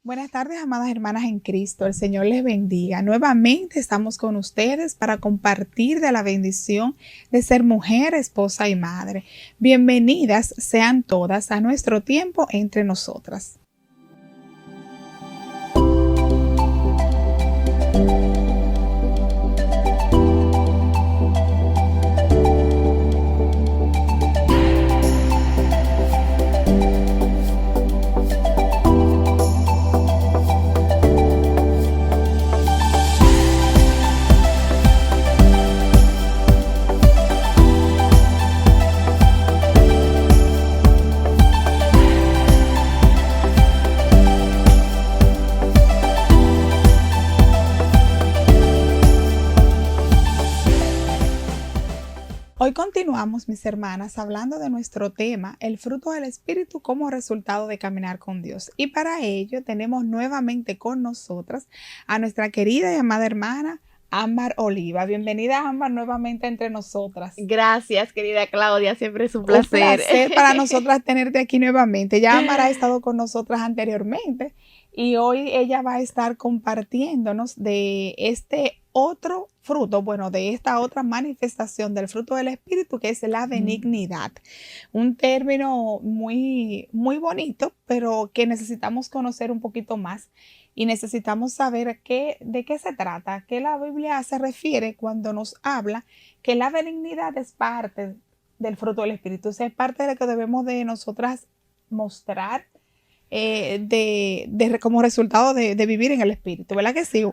Buenas tardes, amadas hermanas en Cristo. El Señor les bendiga. Nuevamente estamos con ustedes para compartir de la bendición de ser mujer, esposa y madre. Bienvenidas sean todas a nuestro tiempo entre nosotras. Hoy continuamos, mis hermanas, hablando de nuestro tema, el fruto del Espíritu como resultado de caminar con Dios. Y para ello tenemos nuevamente con nosotras a nuestra querida y amada hermana Ámbar Oliva. Bienvenida, Ámbar, nuevamente entre nosotras. Gracias, querida Claudia, siempre es un Un placer. placer para nosotras tenerte aquí nuevamente. Ya Ámbar ha estado con nosotras anteriormente y hoy ella va a estar compartiéndonos de este otro fruto, bueno, de esta otra manifestación del fruto del Espíritu, que es la benignidad. Un término muy, muy bonito, pero que necesitamos conocer un poquito más y necesitamos saber de qué se trata, a qué la Biblia se refiere cuando nos habla que la benignidad es parte del fruto del Espíritu, o sea, es parte de lo que debemos de nosotras mostrar como resultado de vivir en el Espíritu, ¿verdad que sí?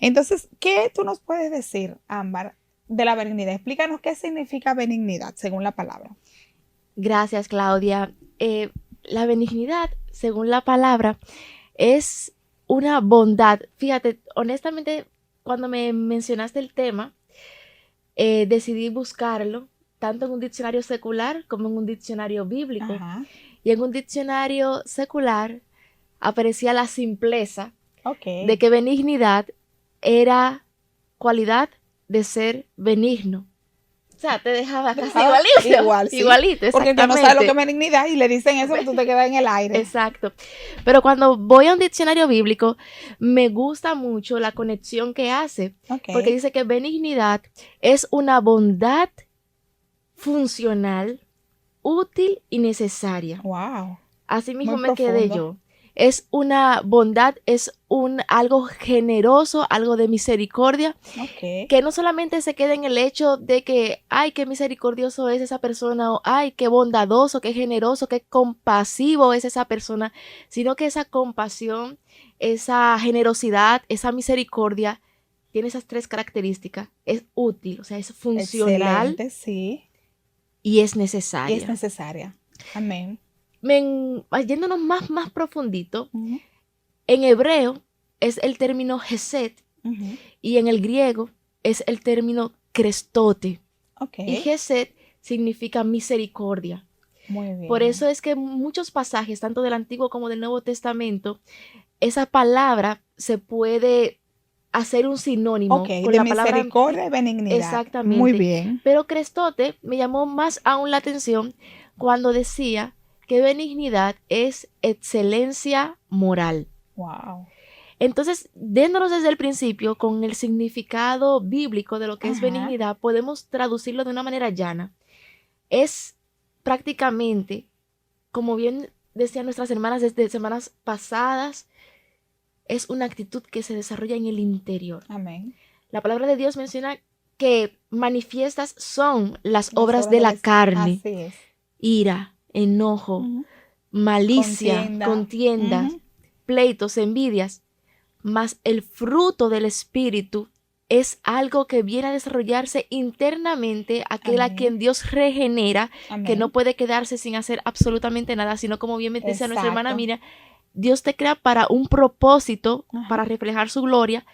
Entonces, ¿qué tú nos puedes decir, Ámbar, de la benignidad? Explícanos qué significa benignidad según la palabra. Gracias, Claudia. La benignidad, según la palabra, es una bondad. Fíjate, honestamente, cuando me mencionaste el tema, decidí buscarlo tanto en un diccionario secular como en un diccionario bíblico. Ajá. Y en un diccionario secular aparecía la simpleza Okay. de que benignidad era cualidad de ser benigno. O sea, te dejaba casi igualito. Igual, sí. Igualito, porque el que no exactamente. sabe lo que es benignidad y le dicen eso, tú te quedas en el aire. Exacto. Pero cuando voy a un diccionario bíblico, me gusta mucho la conexión que hace. Okay. Porque dice que benignidad es una bondad funcional, útil y necesaria. Wow. Así mismo Muy me quedé profundo. yo. Es una bondad, es algo generoso, algo de misericordia, Okay. que no solamente se queda en el hecho de que, ay, qué misericordioso es esa persona, o ay, qué bondadoso, qué generoso, qué compasivo es esa persona, sino que esa compasión, esa generosidad, esa misericordia, tiene esas tres características. Es útil, o sea, es funcional. Excelente, sí. Y es necesaria. Y es necesaria. Amén. Yéndonos más profundito, Uh-huh. en hebreo es el término Hesed Uh-huh. y en el griego es el término Crestote. Okay. Y Hesed significa misericordia. Muy bien. Por eso es que en muchos pasajes, tanto del Antiguo como del Nuevo Testamento, esa palabra se puede hacer un sinónimo Okay, con de la palabra misericordia y benignidad. Exactamente. Muy bien. Pero Crestote me llamó más aún la atención cuando decía que benignidad es excelencia moral. Wow. Entonces, déndonos desde el principio con el significado bíblico de lo que es Ajá. benignidad, podemos traducirlo de una manera llana. Es prácticamente, como bien decían nuestras hermanas desde semanas pasadas, es una actitud que se desarrolla en el interior. Amén. La palabra de Dios menciona que manifiestas son las obras de la carne. Así es. Ira, enojo, Uh-huh. malicia, contiendas, Uh-huh. pleitos, envidias. Mas el fruto del Espíritu es algo que viene a desarrollarse internamente, aquel a Amén. quien Dios regenera, Amén. que no puede quedarse sin hacer absolutamente nada, sino como bien me decía nuestra hermana Exacto. Miriam, Dios te crea para un propósito, Ajá. para reflejar su gloria.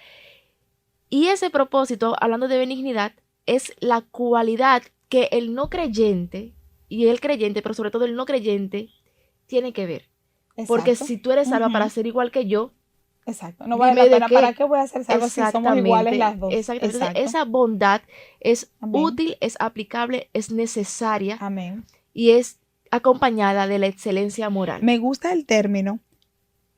Y ese propósito, hablando de benignidad, es la cualidad que el no creyente y el creyente, pero sobre todo el no creyente, tiene que ver. Exacto. Porque si tú eres salva Uh-huh. para ser igual que yo, exacto, no vale dime la de pena. qué. ¿Para qué voy a ser salva si somos iguales las dos? Exactamente. Exacto. Entonces, esa bondad es Amén. útil, es aplicable, es necesaria. Amén. Y es acompañada de la excelencia moral. Me gusta el término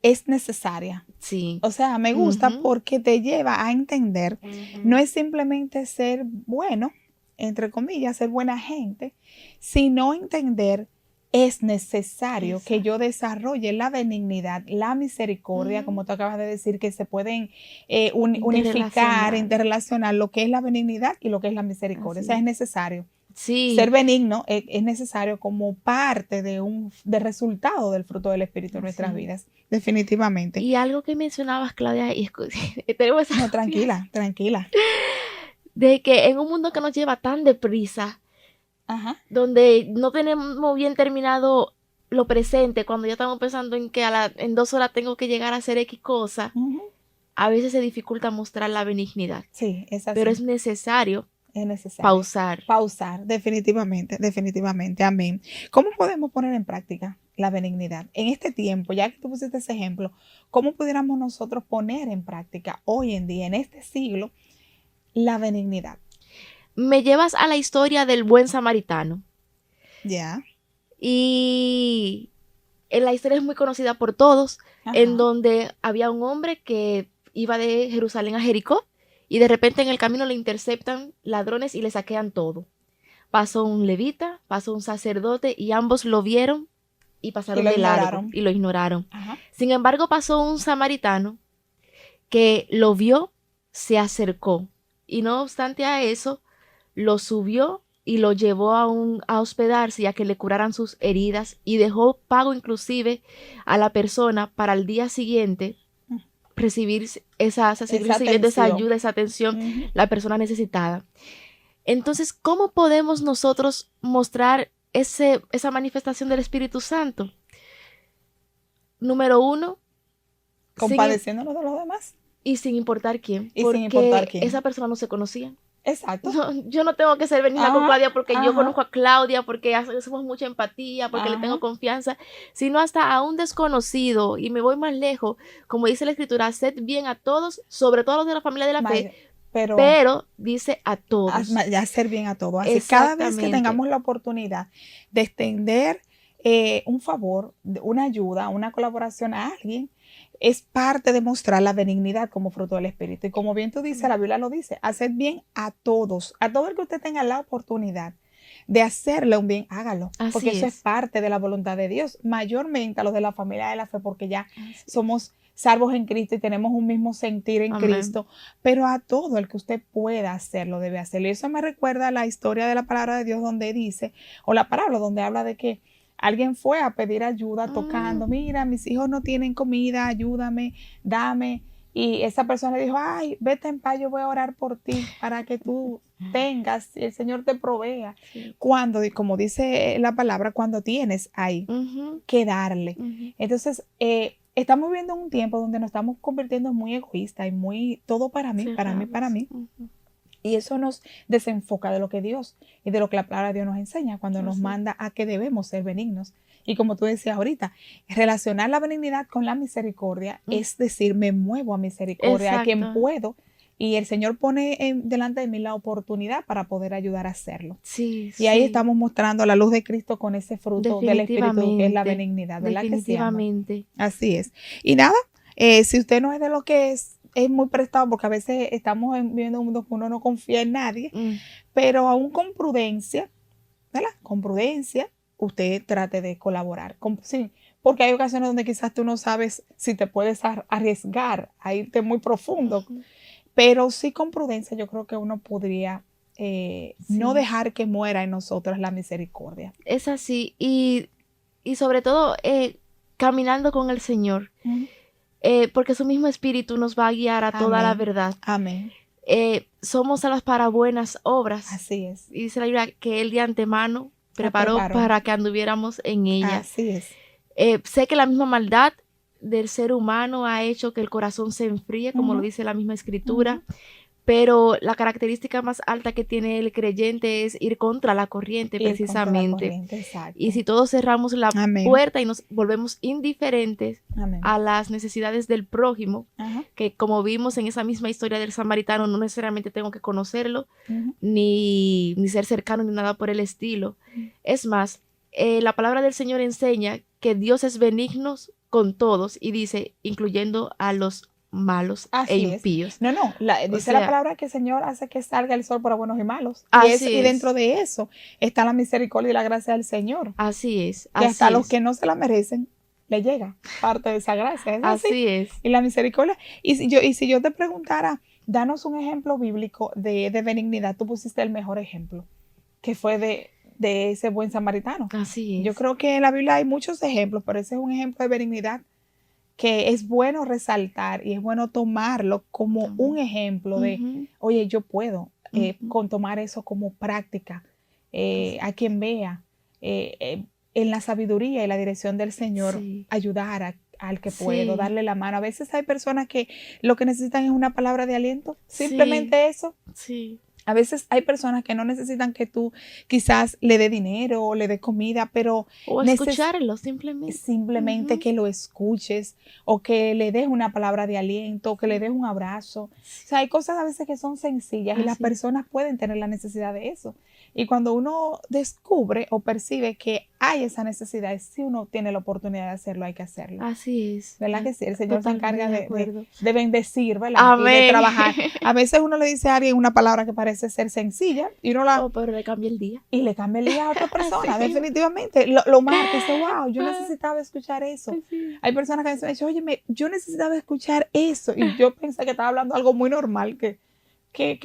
es necesaria. Sí. O sea, me gusta Ujú. porque te lleva a entender, Ujú. no es simplemente ser bueno, entre comillas, ser buena gente, sino entender es necesario que Exacto. yo desarrolle la benignidad, la misericordia, como tú acabas de decir, que se pueden unificar, Interrelacionar. interrelacionar lo que es la benignidad y lo que es la misericordia. O Así sea, es es. necesario. Sí. Ser benigno es necesario como parte de resultado del fruto del Espíritu en nuestras Sí. vidas, definitivamente. Y algo que mencionabas, Claudia, y tenemos esa No, tranquila, tranquila. de que en un mundo que nos lleva tan deprisa, Ajá. donde no tenemos bien terminado lo presente, cuando ya estamos pensando en que en 2 horas tengo que llegar a hacer X cosa, Ujú. a veces se dificulta mostrar la benignidad, Sí, es pero es así. necesario Es necesario. pausar. Pausar, definitivamente, definitivamente. Amén. ¿Cómo podemos poner en práctica la benignidad? En este tiempo, ya que tú pusiste ese ejemplo, ¿cómo pudiéramos nosotros poner en práctica hoy en día, en este siglo, la benignidad? Me llevas a la historia del buen samaritano. Ya. Y la historia es muy conocida por todos, en Ajá. donde había un hombre que iba de Jerusalén a Jericó y de repente en el camino le interceptan ladrones y le saquean todo. Pasó un levita, pasó un sacerdote y ambos lo vieron y Y pasaron lo de largo ignoraron. y lo ignoraron. Ajá. Sin embargo, pasó un samaritano que lo vio, se acercó y no obstante a eso, lo subió y lo llevó a hospedarse y a que le curaran sus heridas y dejó pago inclusive a la persona para el día siguiente recibir seguir Esa recibiendo esa atención. ayuda, esa atención, Ujú. la persona necesitada. Entonces, ¿cómo podemos nosotros mostrar esa manifestación del Espíritu Santo? Número 1, Compadeciéndonos de los demás y sin importar quién, y sin importar porque esa quién. persona no se conocía. Exacto. No, yo no tengo que ser benigna con Ajá, Claudia porque yo ajá, conozco a Claudia, porque hacemos mucha empatía, porque le tengo ajá. confianza, sino hasta a un desconocido. Y me voy más lejos, como dice la Escritura, haced bien a todos, sobre todo a los de la familia de la fe, Pero pero dice a todos. hacer bien a todos. Así, cada vez que Exactamente. tengamos la oportunidad de extender un favor, una ayuda, una colaboración a alguien, es parte de mostrar la benignidad como fruto del Espíritu. Y como bien tú dices, la Biblia lo dice, hacer bien a todo el que usted tenga la oportunidad de hacerle un bien, hágalo, porque Así eso es es. parte de la voluntad de Dios, mayormente a los de la familia de la fe, porque ya Así es. somos salvos en Cristo y tenemos un mismo sentir en Amén. Cristo, pero a todo el que usted pueda hacerlo, debe hacerlo. Y eso me recuerda a la historia de la palabra de Dios donde dice, o la parábola donde habla de que alguien fue a pedir ayuda tocando, mira, mis hijos no tienen comida, ayúdame, dame. Y esa persona le dijo, ay, vete en paz, yo voy a orar por ti para que tú tengas y el Señor te provea. Sí. Cuando, como dice la palabra, cuando tienes ahí Ujú, que darle. ujú. Entonces, estamos viviendo en un tiempo donde nos estamos convirtiendo en muy egoístas y muy todo para mí, para mí, para Cerrados. mí. Ujú. Y eso nos desenfoca de lo que Dios y de lo que la palabra de Dios nos enseña cuando nos Así es. manda a que debemos ser benignos. Y como tú decías ahorita, relacionar la benignidad con la misericordia, es decir, me muevo a misericordia, a quien Exacto. puedo. Y el Señor pone delante de mí la oportunidad para poder ayudar a hacerlo. Sí, Y ahí sí. estamos mostrando la luz de Cristo con ese fruto del Espíritu que es la Definitivamente. benignidad, ¿verdad que sí, ama? Definitivamente. Así es. Y nada, si usted no es de lo que es muy prestado, porque a veces estamos viviendo un mundo que uno no confía en nadie, Mm. pero aún con prudencia, ¿verdad? Con prudencia, usted trate de colaborar. Sí, porque hay ocasiones donde quizás tú no sabes si te puedes arriesgar a irte muy profundo, Ujú. pero sí con prudencia yo creo que uno podría no Sí. dejar que muera en nosotros la misericordia. Es así. Y sobre todo, caminando con el Señor, Ujú. porque su mismo espíritu nos va a guiar a toda la Amén. verdad. Amén. Somos salvas para buenas obras. Así es. Y dice la Biblia que Él de antemano preparó preparó. para que anduviéramos en ella. Así es. Sé que la misma maldad del ser humano ha hecho que el corazón se enfríe, como lo Ujú. dice la misma Escritura, pero la característica más alta que tiene el creyente es ir contra la corriente, Ir contra la precisamente. corriente, exacto. Y si todos cerramos la Amén. puerta y nos volvemos indiferentes Amén. a las necesidades del prójimo, Ajá. que como vimos en esa misma historia del samaritano, no necesariamente tengo que conocerlo, Ujú. ni ser cercano, ni nada por el estilo. Es más, la palabra del Señor enseña que Dios es benigno con todos, y dice, incluyendo a los malos e Así es. impíos. No, O dice la sea, palabra que el Señor hace que salga el sol para buenos y malos. así Y dentro es, de eso está la misericordia y la gracia del Señor. así es, Que hasta a así los es, que no se la merecen, le llega parte de esa gracia. Es así. así es. Y la misericordia. Y si yo te preguntara, danos un ejemplo bíblico de benignidad, tú pusiste el mejor ejemplo, que fue de ese buen samaritano. Así Yo es. creo que en la Biblia hay muchos ejemplos, pero ese es un ejemplo de benignidad que es bueno resaltar y es bueno tomarlo como un ejemplo de, Ujú, oye, yo puedo ujú. con tomar eso como práctica, Así a es. quien vea, en la sabiduría y la dirección del Señor, Sí, ayudar al que puedo, sí, darle la mano. A veces hay personas que lo que necesitan es una palabra de aliento, sí, simplemente eso. sí. A veces hay personas que no necesitan que tú quizás le dé dinero o le dé comida, pero O escucharlo simplemente. simplemente Ujú. que lo escuches o que le des una palabra de aliento o que le Sí, des un abrazo. O sí, sea, hay cosas a veces que son sencillas y las así es. personas pueden tener la necesidad de eso. Y cuando uno descubre o percibe que hay esa necesidad, si uno tiene la oportunidad de hacerlo, hay que hacerlo. Así es. ¿Verdad que sí? El Señor se Totalmente encarga de acuerdo. de bendecir, ¿verdad? Y de Amén. trabajar. A veces uno le dice a alguien una palabra que parece ser sencilla y uno la Oh, pero le cambia el día. y le cambia el día a otra Así persona, mismo. definitivamente. Lo marca y dice, wow, yo necesitaba escuchar eso. Así. Hay personas que me dicen, oye, yo necesitaba escuchar eso. Y yo pensé que estaba hablando algo muy normal, que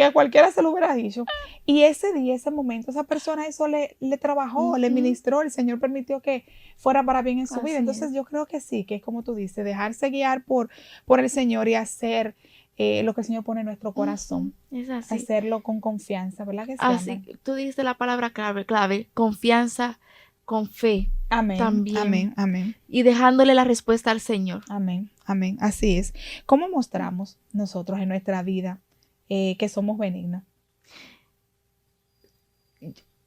a cualquiera se lo hubiera dicho. Y ese día, ese momento, esa persona eso le trabajó, le Ujú, ministró, el Señor permitió que fuera para bien en su vida. así es. Entonces yo creo que sí, que es como tú dices, dejarse guiar por el Señor y hacer lo que el Señor pone en nuestro Ujú, corazón. es así. Hacerlo con confianza, ¿verdad que sí, Así, amén? tú dijiste la palabra clave, confianza con fe Amén, también. amén, amén. Y dejándole la respuesta al Señor. Amén, amén. Así es. ¿Cómo mostramos nosotros en nuestra vida que somos benignos?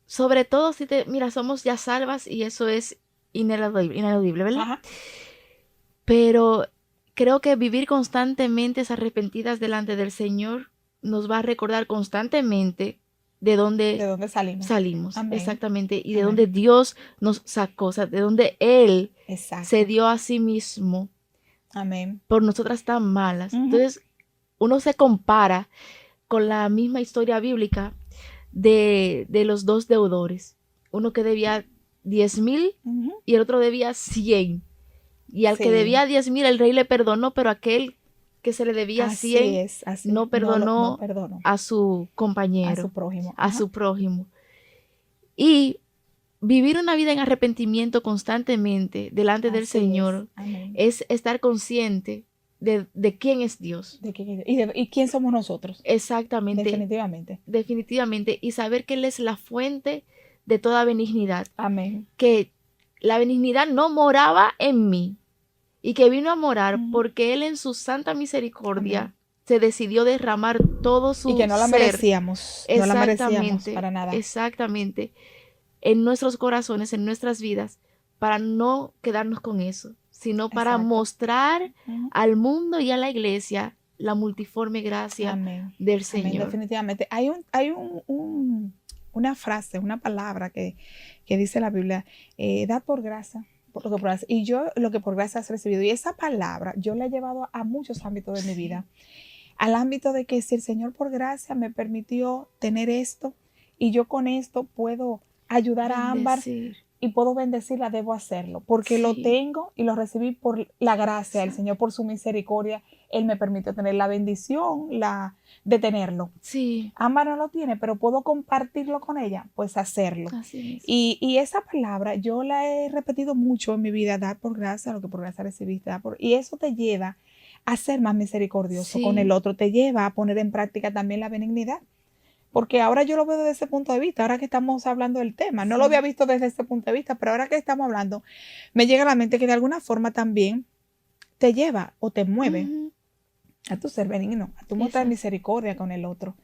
Sobre todo si mira, somos ya salvas y eso es ineludible, ¿verdad? Ajá. Pero creo que vivir constantemente arrepentidas delante del Señor nos va a recordar constantemente de ¿De dónde dónde salimos? salimos, Amén, exactamente, y de amén. dónde Dios nos sacó, o sea, de dónde Él se Exacto. dio a sí mismo Amén. por nosotras tan malas. Ujú, Entonces, uno se compara con la misma historia bíblica de los dos deudores. Uno que debía 10,000 ujú. y el otro debía 100. Y al que Sí, debía 10,000 el rey le perdonó, pero aquel que se le debía así 100 es, así. no No perdonó perdono a su a su compañero, prójimo. a Ajá. su prójimo. Y vivir una vida en arrepentimiento constantemente delante del Así es. Señor Amén. es estar consciente de quién es Dios. ¿Y quién somos nosotros? Exactamente, Definitivamente. definitivamente. Y saber que Él es la fuente de toda benignidad. Amén. Que la benignidad no moraba en mí y que vino a morar Ujú. porque Él en su santa misericordia Amén. se decidió derramar todo Y que su no la ser. merecíamos, no la merecíamos Exactamente, para nada. exactamente, en nuestros corazones, en nuestras vidas, para no quedarnos con eso, sino para Exacto. mostrar Ujú. al mundo y a la iglesia la multiforme gracia Amén. del Amén, Señor. definitivamente. Hay una frase, una palabra que dice la Biblia, da por gracia, por lo que por gracia. Y yo lo que por gracia has recibido. Y esa palabra yo la he llevado a muchos ámbitos de mi Sí, vida. Al ámbito de que si el Señor por gracia me permitió tener esto y yo con esto puedo ayudar a Ámbar bendecir. y puedo bendecirla, debo hacerlo, porque lo Sí, tengo y lo recibí por la gracia del exacto. Señor, por su misericordia. Él me permitió tener la bendición de tenerlo. Sí, Ámbar no lo tiene, pero puedo compartirlo con ella, pues hacerlo. así mismo. Y esa palabra yo la he repetido mucho en mi vida, dar por gracia lo que por gracia recibiste. Y eso te lleva a ser más misericordioso con el Sí, otro, te lleva a poner en práctica también la benignidad. Porque ahora yo lo veo desde ese punto de vista, ahora que estamos hablando del tema. No lo había sí. visto desde ese punto de vista, pero ahora que estamos hablando, me llega a la mente que de alguna forma también te lleva o te mueve Ujú, a tu ser benigno, a tu es mostrar así. misericordia con el otro.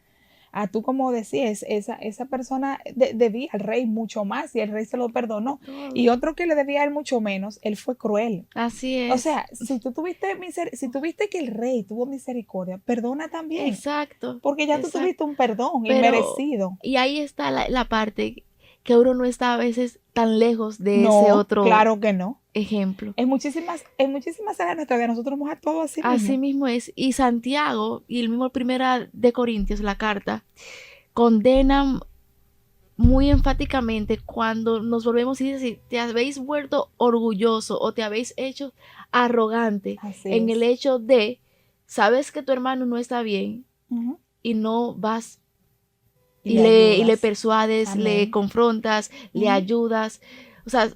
A tú, como decías, esa persona debía al rey mucho más y el rey se lo perdonó. Y Todo. otro que le debía a él mucho menos, él fue cruel. Así O es. sea, si tuviste que el rey tuvo misericordia, perdona también, Exacto, porque ya tú exacto. tuviste un perdón Pero, inmerecido. y ahí está la parte que uno no está a veces tan lejos de ese No, otro claro que no. ejemplo. En muchísimas áreas de nuestra vida nosotros hemos actuado así Así mismo. mismo es. Y Santiago y el mismo Primera de Corintios, la carta, condenan muy enfáticamente cuando nos volvemos y dicen, te habéis vuelto orgulloso o te habéis hecho arrogante Así en el es. hecho de, sabes que tu hermano no está bien Ujú. y no vas Y y le le ayudas. persuades, le Amén. confrontas, le Ujú. ayudas. O sea,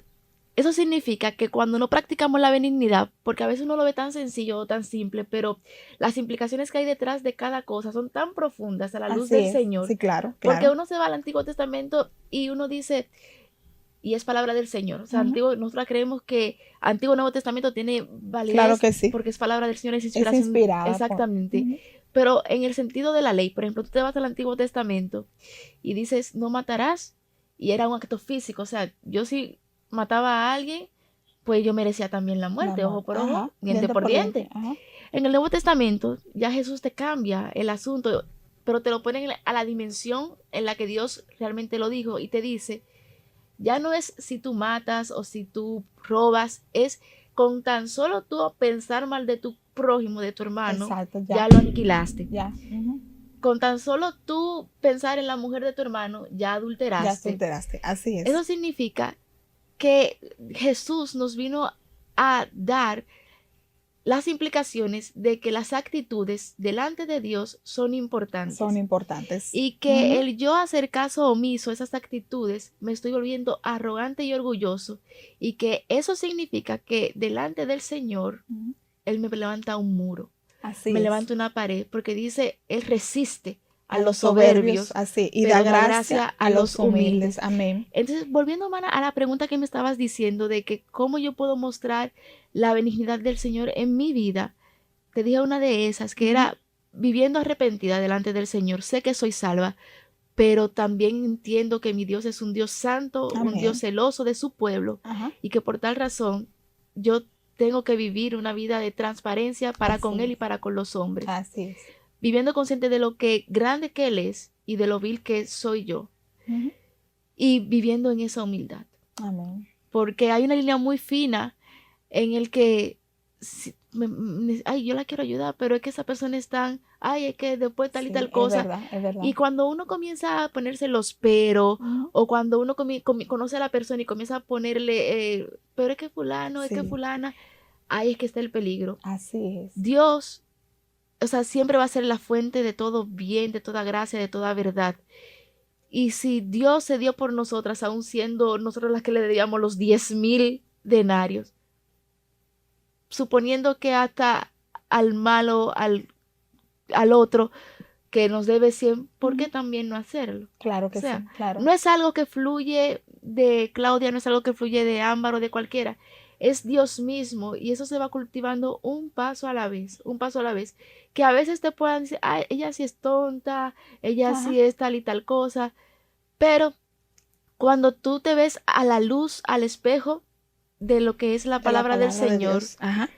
eso significa que cuando no practicamos la benignidad, porque a veces uno lo ve tan sencillo o tan simple, pero las implicaciones que hay detrás de cada cosa son tan profundas a la luz Así del es. Señor, Sí, claro, porque claro. uno se va al Antiguo Testamento y uno dice, y es palabra del Señor. O sea, Ujú. nosotros creemos que Antiguo y Nuevo Testamento tiene Claro validez que sí. porque es palabra del Señor, es Es inspiración inspirada por... exactamente. Ujú. Pero en el sentido de la ley, por ejemplo, tú te vas al Antiguo Testamento y dices, no matarás, y era un acto físico. O sea, yo si mataba a alguien, pues yo merecía también la La muerte, ojo muerte. por Ajá. ojo, diente Diente por por diente. diente. Ajá. En el Nuevo Testamento ya Jesús te cambia el asunto, pero te lo ponen a la dimensión en la que Dios realmente lo dijo y te dice, ya no es si tú matas o si tú robas, es con tan solo tú pensar mal de tu prójimo, de tu hermano, Exacto, ya ya. lo aniquilaste. Ya. Ujú. Con tan solo tú pensar en la mujer de tu hermano, ya Ya adulteraste. adulteraste. Así es. Eso significa que Jesús nos vino a dar las implicaciones de que las actitudes delante de Dios son Son importantes importantes. y que Ujú. el yo hacer caso omiso a esas actitudes me estoy volviendo arrogante y orgulloso y que eso significa que delante del Señor Ujú. Él me levanta un muro, Así me es. levanta una pared porque dice, Él resiste a A los los soberbios, soberbios, así. Y da pero da gracia gracia a a los los humildes. humildes. Amén. Entonces, volviendo Mana, a la pregunta que me estabas diciendo de que cómo yo puedo mostrar la benignidad del Señor en mi vida, te dije una de esas que Ujú. era viviendo arrepentida delante del Señor. Sé que soy salva, pero también entiendo que mi Dios es un Dios santo, un Dios Amén. celoso de su pueblo Ajá. y que por tal razón yo tengo que vivir una vida de transparencia para con Así Él es. y para con los hombres, Así es. viviendo consciente de lo que grande que Él es y de lo vil que soy yo Ujú. y viviendo en esa humildad. Amén. Porque hay una línea muy fina en el que, ay, yo la quiero ayudar, pero es que esa persona es tan, ay, es que después tal y Sí, tal es cosa. verdad, es verdad. Y cuando uno comienza a ponerse los pero, Ujú. o cuando uno conoce a la persona y comienza a ponerle, pero es que fulano, es que Sí, fulana, ahí es que está el peligro. así es. Dios, o sea, siempre va a ser la fuente de todo bien, de toda gracia, de toda verdad. Y si Dios se dio por nosotras, aún siendo nosotros las que le debíamos los 10,000 denarios, suponiendo que hasta al malo, al otro que nos debe 100, ¿por qué Ujú. también no hacerlo? Claro O que sí, sea, claro. no es algo que fluye de Claudia, no es algo que fluye de Ámbar o de cualquiera. Es Dios mismo y eso se va cultivando un paso a la vez, un paso a la vez. Que a veces te puedan decir, ah, ella sí es tonta, ella Ajá. sí es tal y tal cosa, pero cuando tú te ves a la luz, al espejo de lo que es la De la palabra del palabra de Señor, Dios. Ajá.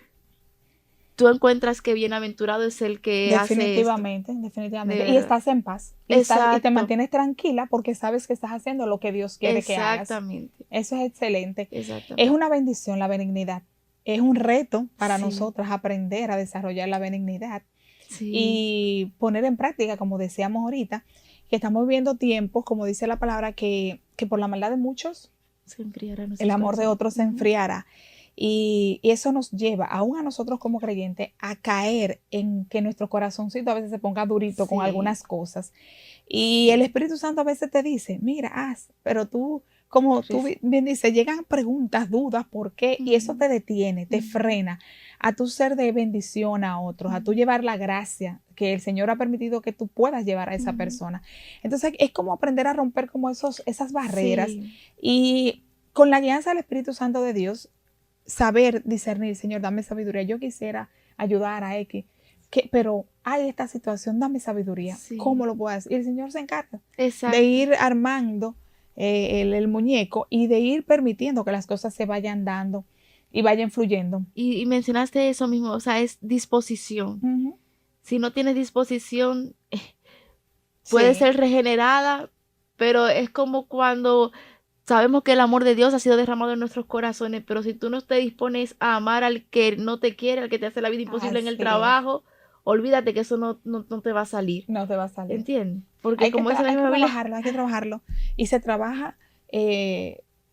tú encuentras que bienaventurado es el que hace esto, Definitivamente, de definitivamente. Y verdad. estás en paz. Y te Exacto, mantienes tranquila porque sabes que estás haciendo lo que Dios quiere que hagas. exactamente, Eso es excelente. Es exactamente. una bendición la benignidad. Es un reto para Sí, nosotras aprender a desarrollar la benignidad sí, y poner en práctica, como decíamos ahorita, que estamos viviendo tiempos, como dice la palabra, que por la maldad de muchos se enfriará el nuestros amor de corazones. otros se enfriará. Y eso nos lleva, aún a nosotros como creyentes, a caer en que nuestro corazoncito a veces se ponga durito con Sí, algunas cosas. Y el sí, Espíritu Santo a veces te dice, mira, haz, pero tú, como tú res- bien dices, llegan preguntas, dudas, ¿por qué? Y eso ujú, te detiene, te ujú, frena a tu ser de bendición a otros, a tu ujú, llevar la gracia que el Señor ha permitido que tú puedas llevar a esa ujú. persona. Entonces es como aprender a romper como esas barreras Sí, y con la guianza del Espíritu Santo de Dios, saber discernir, Señor, dame sabiduría. Yo quisiera ayudar a X, pero hay esta situación, dame sabiduría. ¿Cómo sí, lo puedo hacer? Y el Señor se encarga de exacto. ir armando el muñeco y de ir permitiendo que las cosas se vayan dando y vayan fluyendo. Y mencionaste eso mismo, o sea, es disposición. Ujú. Si no tienes disposición, puede Sí, ser regenerada, pero es como cuando sabemos que el amor de Dios ha sido derramado en nuestros corazones, pero si tú no te dispones a amar al que no te quiere, al que te hace la vida imposible en el Así es. trabajo, olvídate que eso no te va a salir. No te va a salir. ¿Entiendes? Porque como esa hay que misma Biblia, trabajarlo, hay que trabajarlo. Y se trabaja,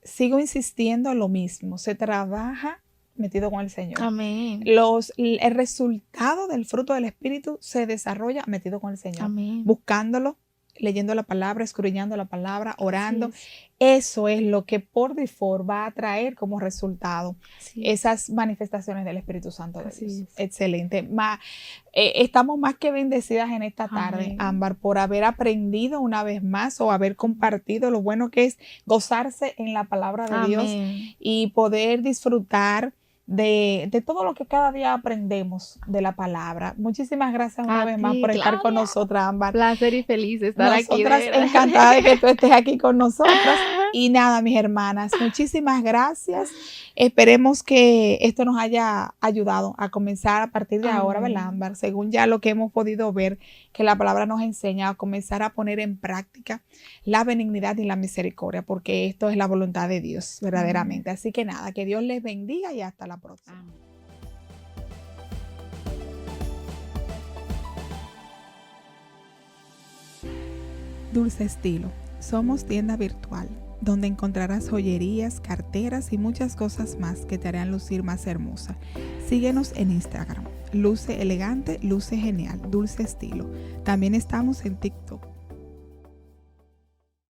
sigo insistiendo lo mismo, se trabaja metido con el Señor. amén, El resultado del fruto del Espíritu se desarrolla metido con el Señor. amén. Buscándolo, leyendo la palabra, escudriñando la palabra, orando. Así Eso es lo que por default va a traer como resultado Así esas manifestaciones del Espíritu Santo de Así Dios. es. Excelente. Estamos más que bendecidas en esta tarde, Amén. Ámbar, por haber aprendido una vez más o haber compartido lo bueno que es gozarse en la palabra de Dios Amén. y poder disfrutar de todo lo que cada día aprendemos de la palabra. Muchísimas gracias una A vez más ti, por estar con Claudia. nosotras, Ámbar. Placer y feliz de estar aquí. de Nosotras verdad. encantadas de que tú estés aquí con nosotras. Y nada, mis hermanas, muchísimas gracias. Esperemos que esto nos haya ayudado a comenzar a partir de ahora, Amén. ¿verdad, Ámbar? Según ya lo que hemos podido ver, que la palabra nos enseña a comenzar a poner en práctica la benignidad y la misericordia, porque esto es la voluntad de Dios, verdaderamente. Así que nada, que Dios les bendiga y hasta la próxima. Amén. Dulce Estilo. Somos tienda virtual, donde encontrarás joyerías, carteras y muchas cosas más que te harán lucir más hermosa. Síguenos en Instagram. Luce elegante, luce genial, Dulce Estilo. También estamos en TikTok.